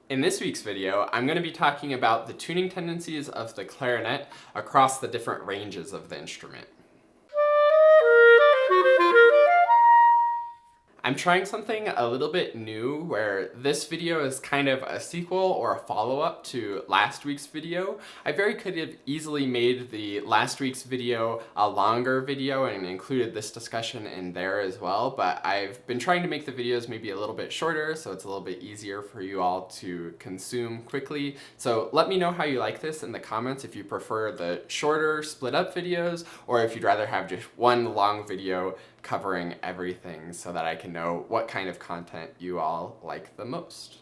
In this week's video, I'm going to be talking about the tuning tendencies of the clarinet across the different ranges of the instrument. I'm trying something a little bit new where this video is kind of a sequel or a follow-up to last week's video. I very could have easily made the last week's video a longer video and included this discussion in there as well, but I've been trying to make the videos maybe a little bit shorter so it's a little bit easier for you all to consume quickly. So let me know how you like this in the comments, if you prefer the shorter split up videos or if you'd rather have just one long video covering everything so that I can know what kind of content you all like the most.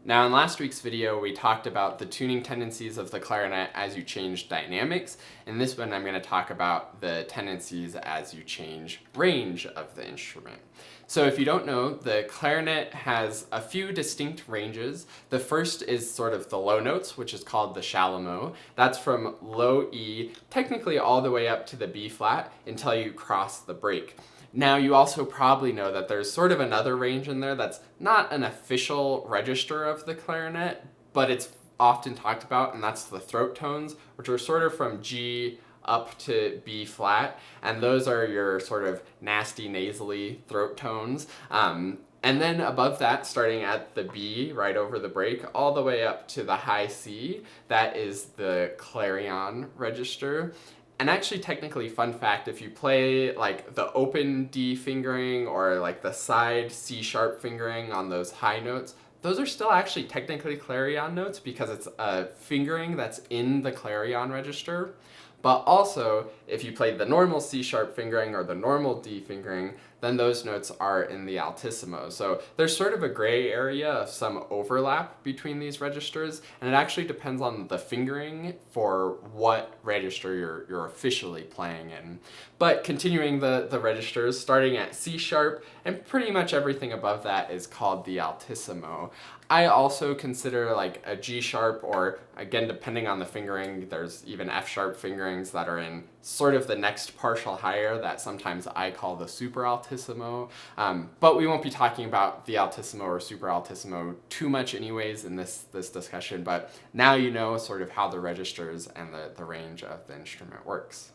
Now in last week's video we talked about the tuning tendencies of the clarinet as you change dynamics. In this one I'm going to talk about the tendencies as you change range of the instrument. So if you don't know, the clarinet has a few distinct ranges. The first is sort of the low notes, which is called the chalumeau. That's from low E, technically all the way up to the B flat until you cross the break. Now you also probably know that there's sort of another range in there that's not an official register of the clarinet, but it's often talked about, and that's the throat tones, which are sort of from G up to B flat, and those are your sort of nasty nasally throat tones. And then above that, starting at the B, right over the break, all the way up to the high C, that is the clarion register. And actually, technically, fun fact, if you play like the open D fingering or like the side C sharp fingering on those high notes, those are still actually technically clarion notes because it's a fingering that's in the clarion register. But also, if you played the normal C sharp fingering or the normal D fingering, then those notes are in the altissimo. So there's sort of a gray area of some overlap between these registers, and it actually depends on the fingering for what register you're officially playing in. But continuing the registers, starting at C sharp, and pretty much everything above that is called the altissimo. I also consider like a G sharp, or again, depending on the fingering, there's even F sharp fingerings that are in sort of the next partial higher that sometimes I call the super altissimo. But we won't be talking about the altissimo or super altissimo too much anyways in this discussion, but now you know sort of how the registers and the range of the instrument works.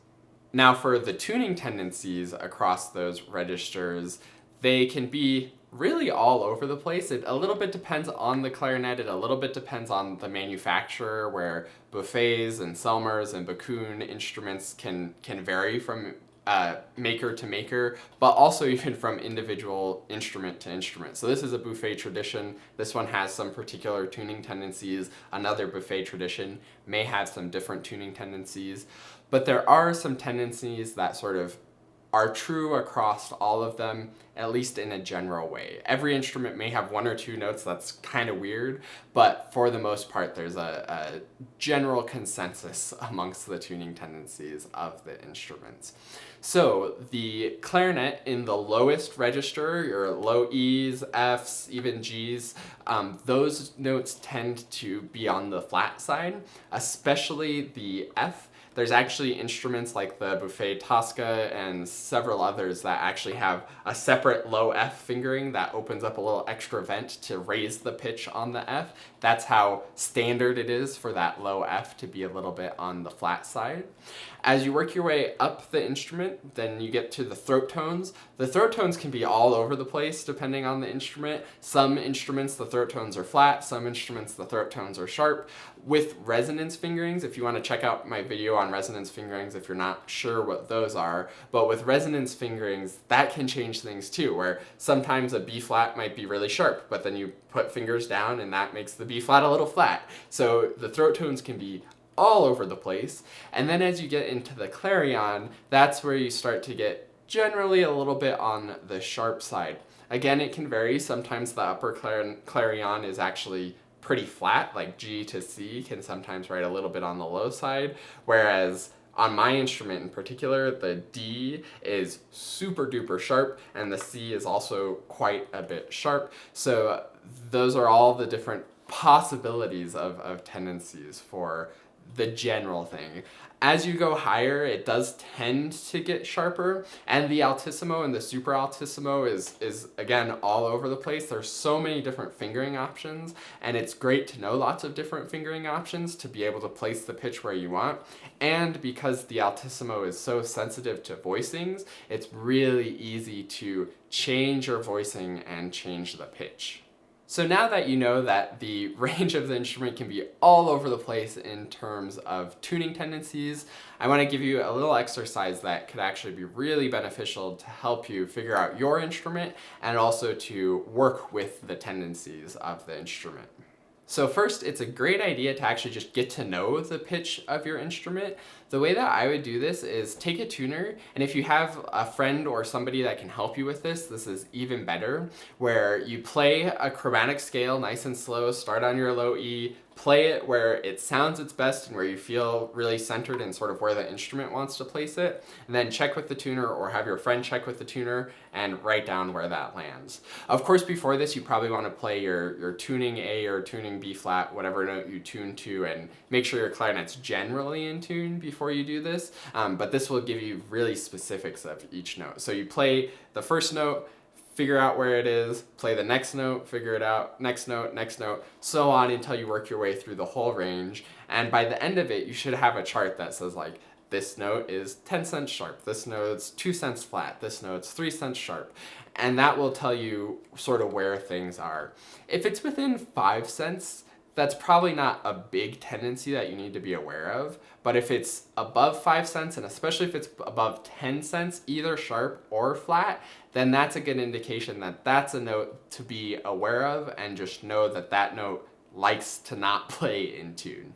Now for the tuning tendencies across those registers, they can be really all over the place. It a little bit depends on the clarinet, it a little bit depends on the manufacturer, where Buffets and Selmers and Bakun instruments can vary from maker to maker, but also even from individual instrument to instrument. So this is a Buffet tradition. This one has some particular tuning tendencies. Another Buffet tradition may have some different tuning tendencies, but there are some tendencies that sort of are true across all of them, at least in a general way. Every instrument may have one or two notes that's kind of weird, but for the most part there's a general consensus amongst the tuning tendencies of the instruments. So the clarinet in the lowest register, your low E's, F's, even G's, those notes tend to be on the flat side, especially the F. There's actually instruments like the Buffet Tosca and several others that actually have a separate low F fingering that opens up a little extra vent to raise the pitch on the F. That's how standard it is for that low F to be a little bit on the flat side. As you work your way up the instrument, then you get to the throat tones. The throat tones can be all over the place depending on the instrument. Some instruments the throat tones are flat, some instruments the throat tones are sharp. With resonance fingerings, if you want to check out my video on resonance fingerings if you're not sure what those are, but with resonance fingerings that can change things too, where sometimes a B flat might be really sharp, but then you put fingers down and that makes the B flat a little flat. So the throat tones can be all over the place. And then as you get into the clarion, that's where you start to get generally a little bit on the sharp side. Again, it can vary. Sometimes the upper clarion is actually pretty flat, like G to C can sometimes write a little bit on the low side, whereas on my instrument in particular, the D is super duper sharp and the C is also quite a bit sharp. So those are all the different possibilities of tendencies for the general thing. As you go higher, it does tend to get sharper, and the altissimo and the super altissimo is again all over the place. There's so many different fingering options, and it's great to know lots of different fingering options to be able to place the pitch where you want. And because the altissimo is so sensitive to voicings, it's really easy to change your voicing and change the pitch. So now that you know that the range of the instrument can be all over the place in terms of tuning tendencies, I want to give you a little exercise that could actually be really beneficial to help you figure out your instrument and also to work with the tendencies of the instrument. So first, it's a great idea to actually just get to know the pitch of your instrument. The way that I would do this is take a tuner, and if you have a friend or somebody that can help you with this is even better, where you play a chromatic scale nice and slow, start on your low E, play it where it sounds its best and where you feel really centered in sort of where the instrument wants to place it, and then check with the tuner or have your friend check with the tuner and write down where that lands. Of course, before this, you probably want to play your tuning A or tuning B flat, whatever note you tune to, and make sure your clarinet's generally in tune before you do this, but this will give you really specifics of each note. So you play the first note, figure out where it is, play the next note, figure it out, next note, so on until you work your way through the whole range. And by the end of it, you should have a chart that says like, this note is 10 cents sharp, this note's 2 cents flat, this note's 3 cents sharp. And that will tell you sort of where things are. If it's within 5 cents, that's probably not a big tendency that you need to be aware of, but if it's above 5 cents, and especially if it's above 10 cents, either sharp or flat, then that's a good indication that that's a note to be aware of, and just know that that note likes to not play in tune.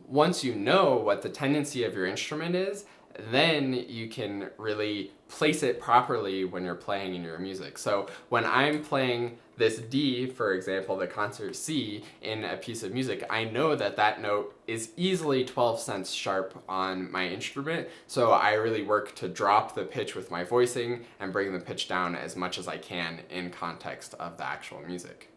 Once you know what the tendency of your instrument is, then you can really place it properly when you're playing in your music. So when I'm playing this D, for example, the concert C in a piece of music, I know that that note is easily 12 cents sharp on my instrument, so I really work to drop the pitch with my voicing and bring the pitch down as much as I can in context of the actual music.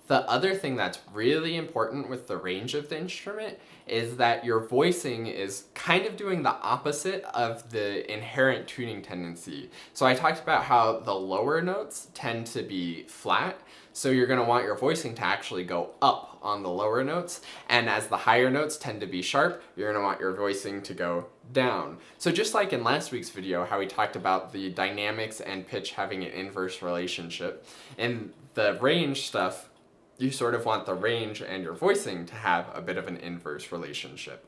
The other thing that's really important with the range of the instrument is that your voicing is kind of doing the opposite of the inherent tuning tendency. So I talked about how the lower notes tend to be flat, so you're going to want your voicing to actually go up on the lower notes, and as the higher notes tend to be sharp, you're going to want your voicing to go down. So just like in last week's video, how we talked about the dynamics and pitch having an inverse relationship, in the range stuff, you sort of want the range and your voicing to have a bit of an inverse relationship.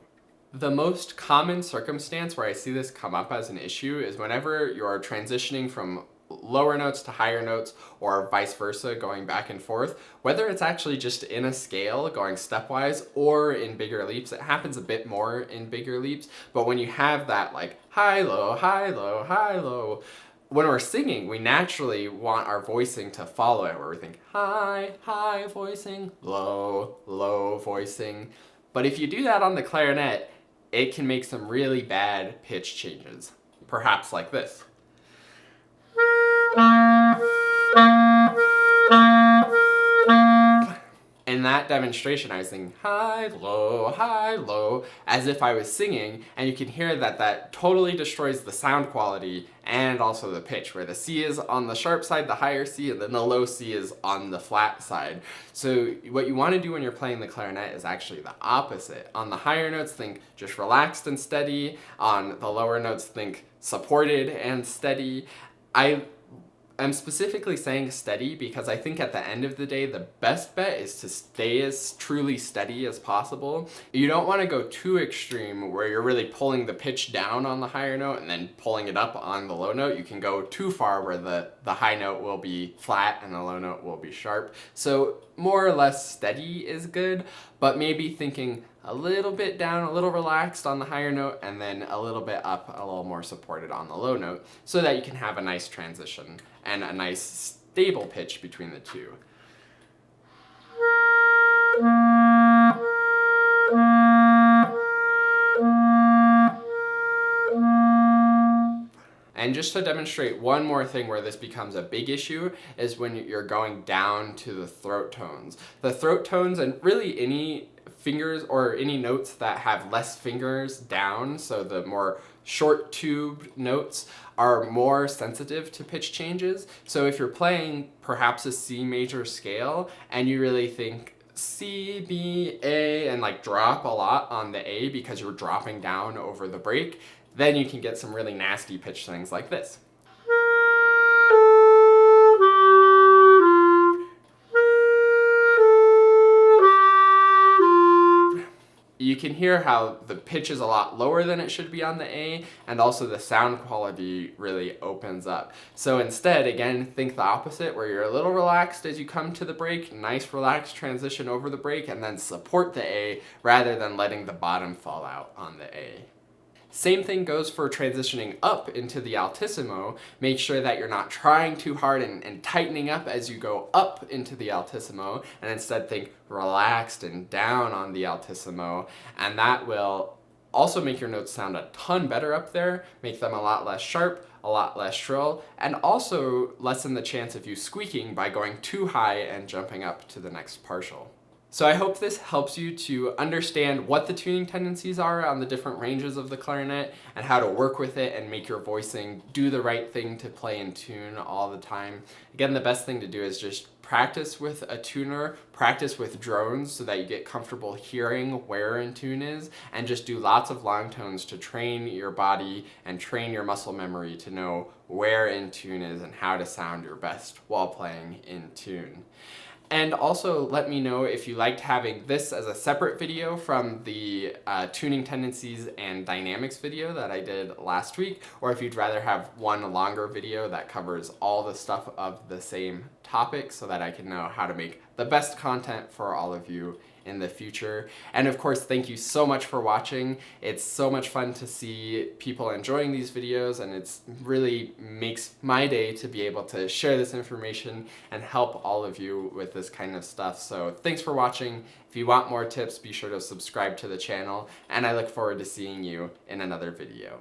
The most common circumstance where I see this come up as an issue is whenever you're transitioning from lower notes to higher notes, or vice versa, going back and forth, whether it's actually just in a scale going stepwise or in bigger leaps. It happens a bit more in bigger leaps, but when you have that like high, low, high, low, high, low, when we're singing, we naturally want our voicing to follow it, where we think high, high voicing, low, low voicing. But if you do that on the clarinet, it can make some really bad pitch changes. Perhaps like this. In that demonstration, I was singing high, low, as if I was singing, and you can hear that that totally destroys the sound quality and also the pitch, where the C is on the sharp side, the higher C, and then the low C is on the flat side. So what you want to do when you're playing the clarinet is actually the opposite. On the higher notes, think just relaxed and steady. On the lower notes, think supported and steady. I'm specifically saying steady because I think at the end of the day, the best bet is to stay as truly steady as possible. You don't want to go too extreme where you're really pulling the pitch down on the higher note and then pulling it up on the low note. You can go too far where the high note will be flat and the low note will be sharp. So more or less steady is good, but maybe thinking a little bit down, a little relaxed on the higher note, and then a little bit up, a little more supported on the low note, so that you can have a nice transition and a nice stable pitch between the two. And just to demonstrate one more thing where this becomes a big issue is when you're going down to the throat tones. The throat tones, and really any fingers or any notes that have less fingers down, so the more short tubed notes are more sensitive to pitch changes. So if you're playing perhaps a C major scale and you really think C, B, A, and like drop a lot on the A because you're dropping down over the break, then you can get some really nasty pitch things like this. You can hear how the pitch is a lot lower than it should be on the A, and also the sound quality really opens up. So instead, again, think the opposite, where you're a little relaxed as you come to the break, nice relaxed transition over the break, and then support the A rather than letting the bottom fall out on the A. Same thing goes for transitioning up into the altissimo. Make sure that you're not trying too hard and tightening up as you go up into the altissimo, and instead think relaxed and down on the altissimo, and that will also make your notes sound a ton better up there, make them a lot less sharp, a lot less shrill, and also lessen the chance of you squeaking by going too high and jumping up to the next partial. So I hope this helps you to understand what the tuning tendencies are on the different ranges of the clarinet and how to work with it and make your voicing do the right thing to play in tune all the time. Again, the best thing to do is just practice with a tuner, practice with drones so that you get comfortable hearing where in tune is, and just do lots of long tones to train your body and train your muscle memory to know where in tune is and how to sound your best while playing in tune. And also let me know if you liked having this as a separate video from the tuning tendencies and dynamics video that I did last week, or if you'd rather have one longer video that covers all the stuff of the same topic so that I can know how to make the best content for all of you in the future. And of course, thank you so much for watching. It's so much fun to see people enjoying these videos, and it's really makes my day to be able to share this information and help all of you with this kind of stuff. So thanks for watching. If you want more tips, be sure to subscribe to the channel, and I look forward to seeing you in another video.